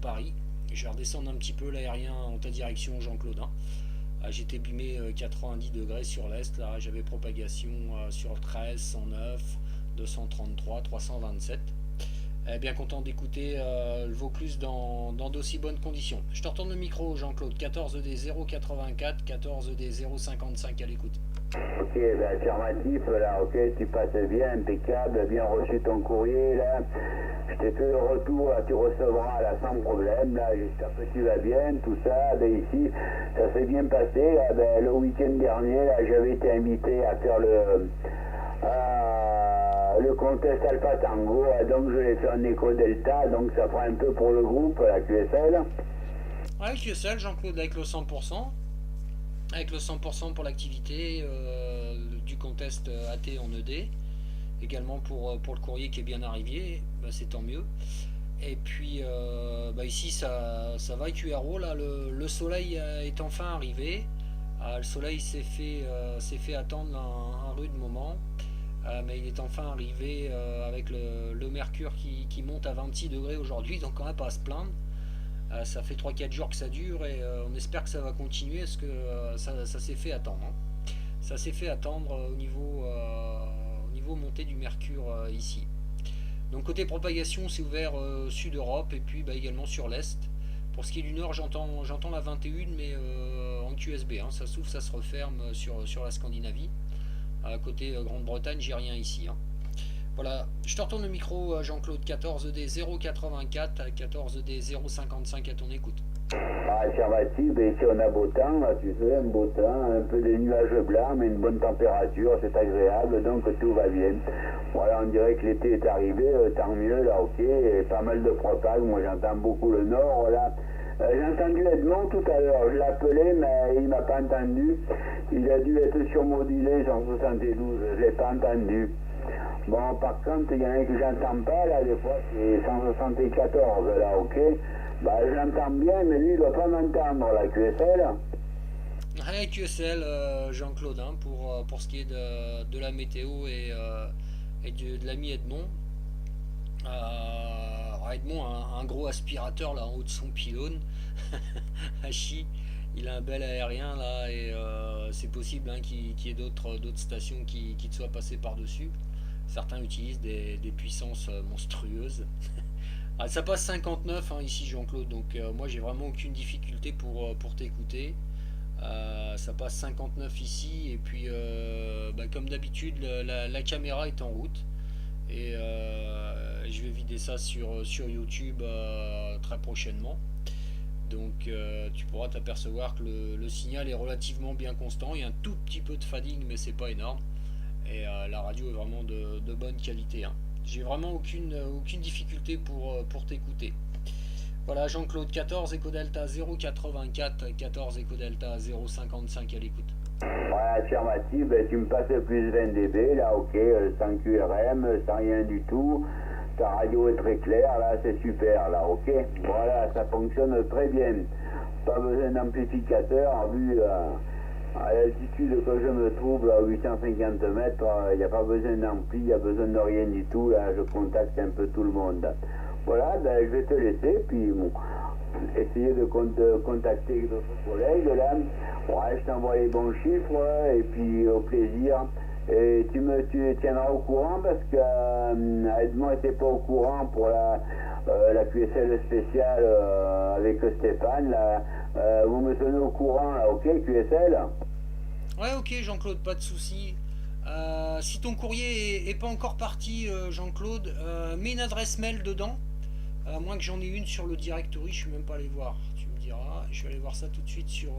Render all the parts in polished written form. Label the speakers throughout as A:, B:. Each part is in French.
A: Paris. Je vais redescendre un petit peu l'aérien en ta direction, Jean-Claude. J'étais bimé 90 degrés sur l'est. Là, j'avais propagation sur 13, 109, 233, 327. Bien content d'écouter le Vaucluse dans d'aussi bonnes conditions. Je te retourne le micro, Jean-Claude. 14D 084, 14D 055 à l'écoute.
B: Ok, ben affirmatif, là, ok, tu passes bien, impeccable, bien reçu ton courrier, là. Je t'ai fait le retour, là, tu recevras, là, sans problème, là, j'espère que tu vas bien, tout ça. Ben ici, ça s'est bien passé, là, ben, le week-end dernier, là, j'avais été invité à faire le contest Alpha Tango, donc je l'ai fait en Eco Delta, donc ça fera un peu pour le groupe, la QSL.
A: Ouais, QSL, Jean-Claude, avec le 100%. Avec le 100% pour l'activité du contest AT en ED. Également pour le courrier qui est bien arrivé, bah, c'est tant mieux. Et puis bah ici ça va QRO, là le soleil est enfin arrivé. Le soleil s'est fait attendre un rude moment. Mais il est enfin arrivé avec le mercure qui monte à 26 degrés aujourd'hui, donc on n'a pas à se plaindre. Ça fait 3-4 jours que ça dure et on espère que ça va continuer parce que ça s'est fait attendre. Ça s'est fait attendre au niveau montée du mercure ici. Donc côté propagation, c'est ouvert sud Europe et puis bah, également sur l'est. Pour ce qui est du nord, j'entends la 21, mais en QSB. Ça s'ouvre, ça se referme sur la Scandinavie. Côté Grande-Bretagne, j'ai rien ici. Voilà, je te retourne le micro, Jean-Claude. 14D 084, 14D 055 à ton écoute.
B: Affirmatif, et ici on a beau temps, là, tu sais, un beau temps, un peu des nuages blancs, mais une bonne température, c'est agréable, donc tout va bien. Voilà, on dirait que l'été est arrivé, tant mieux, là, ok, et pas mal de propages, moi j'entends beaucoup le nord, là. J'ai entendu Edmond tout à l'heure, je l'appelais, mais il m'a pas entendu. Il a dû être surmodulé, 172, je l'ai pas entendu. Bon, par contre, il y en a que j'entends pas, là, des fois, c'est 174, là, ok. Bah, je l'entends bien, mais lui, il doit pas m'entendre, la QSL.
A: Ouais, QSL, Jean-Claude, pour ce qui est de la météo et de l'ami Edmond. Edmond a un gros aspirateur là en haut de son pylône. Hachi, il a un bel aérien là et c'est possible qu'il y ait d'autres stations qui te soient passées par-dessus. Certains utilisent des puissances monstrueuses. Ça passe 59 ici, Jean-Claude, donc moi j'ai vraiment aucune difficulté pour t'écouter. Ça passe 59 ici et puis bah, comme d'habitude la caméra est en route et je vais vider ça sur YouTube très prochainement. Donc tu pourras t'apercevoir que le signal est relativement bien constant. Il y a un tout petit peu de fading mais c'est pas énorme. Et la radio est vraiment de bonne qualité. J'ai vraiment aucune difficulté pour t'écouter. Voilà, Jean-Claude, 14 Eco Delta 084, 14 Eco Delta 055 à l'écoute.
B: Ouais, affirmatif, ben, tu me passes le plus 20 dB, là, ok, sans QRM, sans rien du tout. Ta radio est très claire, là, c'est super, là, ok. Voilà, ça fonctionne très bien. Pas besoin d'amplificateur, vu à l'altitude que je me trouve, à 850 mètres, il n'y a pas besoin d'ampli, il n'y a besoin de rien du tout, là, je contacte un peu tout le monde. Voilà, ben, je vais te laisser, puis bon, essayer de contacter d'autres collègues, là. Ouais, je t'envoie les bons chiffres, et puis au plaisir. Et tu tiendras au courant, parce que Edmond n'était pas au courant pour la QSL spéciale avec Stéphane, là. Vous me tenez au courant, là, ok, QSL?
A: Ouais, ok, Jean-Claude, pas de souci. Si ton courrier est pas encore parti, Jean-Claude, mets une adresse mail dedans. À moins que j'en ai une sur le directory, je suis même pas allé voir. Tu me diras, je vais aller voir ça tout de suite sur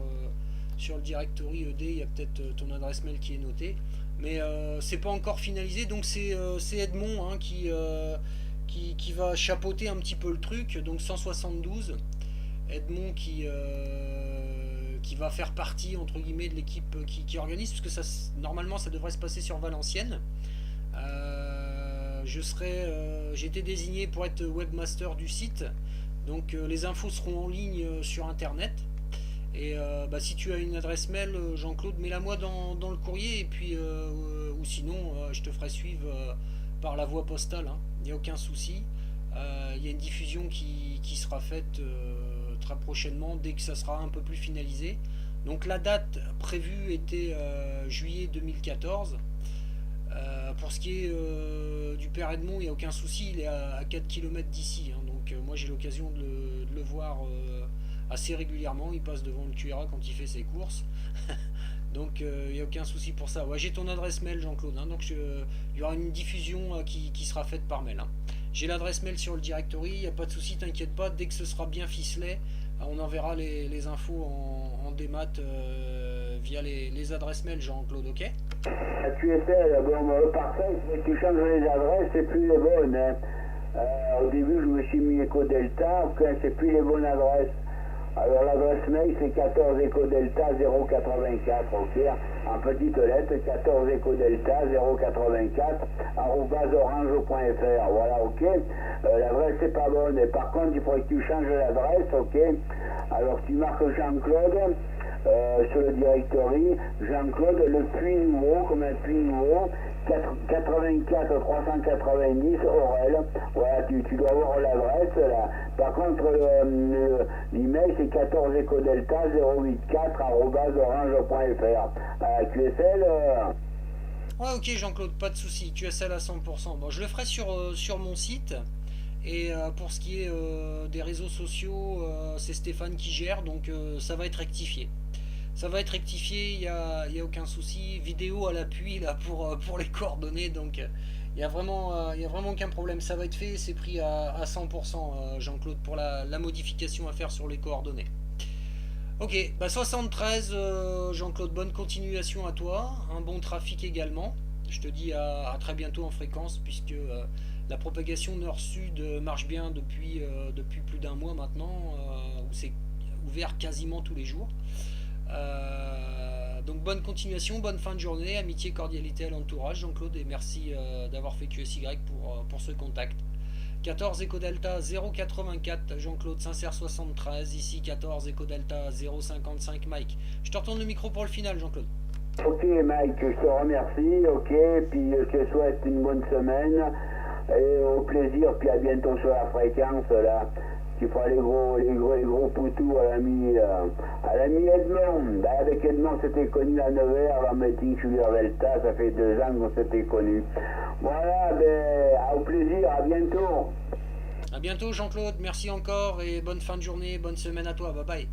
A: le directory ED. Il y a peut-être ton adresse mail qui est notée. Mais c'est pas encore finalisé, donc c'est Edmond qui va chapeauter un petit peu le truc. Donc 172, Edmond qui va faire partie entre guillemets de l'équipe qui organise, parce que normalement ça devrait se passer sur Valenciennes. J'ai été désigné pour être webmaster du site, donc les infos seront en ligne sur internet. Et bah, si tu as une adresse mail, Jean-Claude, mets-la moi dans le courrier, et puis ou sinon je te ferai suivre par la voie postale, il n'y a aucun souci. Il y a une diffusion qui sera faite très prochainement dès que ça sera un peu plus finalisé. Donc la date prévue était juillet 2014. Pour ce qui est du Père Edmond, il n'y a aucun souci, il est à 4 km d'ici. Hein. Donc moi j'ai l'occasion de le voir assez régulièrement. Il passe devant le QRA quand il fait ses courses. Donc il n'y a aucun souci pour ça. Ouais, j'ai ton adresse mail, Jean-Claude. Hein. Donc il y aura une diffusion qui sera faite par mail. Hein. J'ai l'adresse mail sur le directory, il n'y a pas de souci, t'inquiète pas. Dès que ce sera bien ficelé, on enverra les infos en démat via les adresses mail, Jean-Claude, ok?
B: Tu essaies, bon, parfait, mais tu changes les adresses, c'est plus les bonnes. Hein. Au début, je me suis mis Eco Delta, c'est plus les bonnes adresses. Alors l'adresse mail c'est 14 Eco Delta 084, ok, en petite lettre, 14 Eco Delta 084 @orange.fr, voilà, ok. L'adresse c'est pas bonne, et par contre il faudrait que tu changes l'adresse, ok. Alors tu marques Jean-Claude sur le directory, Jean-Claude le puits nouveau, comme un puits nouveau, 84 390 Aurel. Voilà, tu dois avoir l'adresse là. Par contre, l'email c'est 14 Eco Delta 084 @orange.fr. QSL.
A: Ouais, ok, Jean-Claude, pas de souci. QSL à 100%. Bon, je le ferai sur mon site. Et pour ce qui est des réseaux sociaux, c'est Stéphane qui gère, donc ça va être rectifié. Ça va être rectifié, il y a aucun souci. Vidéo à l'appui là pour les coordonnées, donc il y a vraiment aucun problème. Ça va être fait, c'est pris à 100%, Jean-Claude, pour la modification à faire sur les coordonnées. Ok, bah 73, Jean-Claude, bonne continuation à toi, un bon trafic également. Je te dis à très bientôt en fréquence, puisque la propagation nord-sud marche bien depuis plus d'un mois maintenant, où c'est ouvert quasiment tous les jours. Donc bonne continuation, bonne fin de journée, amitié, cordialité à l'entourage, Jean-Claude, et merci d'avoir fait QSY pour ce contact. 14 Eco Delta 084, Jean-Claude Sincère 73, ici 14 Eco Delta 055, Mike. Je te retourne le micro pour le final, Jean-Claude.
B: Ok Mike, je te remercie, ok, puis je te souhaite une bonne semaine, et au plaisir, puis à bientôt sur la fréquence, là. Tu feras les gros poutous à l'ami Edmond. Ben, avec Edmond, c'était connu à Nevers, en meeting Sugar Delta, ça fait 2 ans qu'on s'était connus. Voilà, ben, au plaisir, à bientôt.
A: À bientôt, Jean-Claude, merci encore, et bonne fin de journée, bonne semaine à toi, bye bye.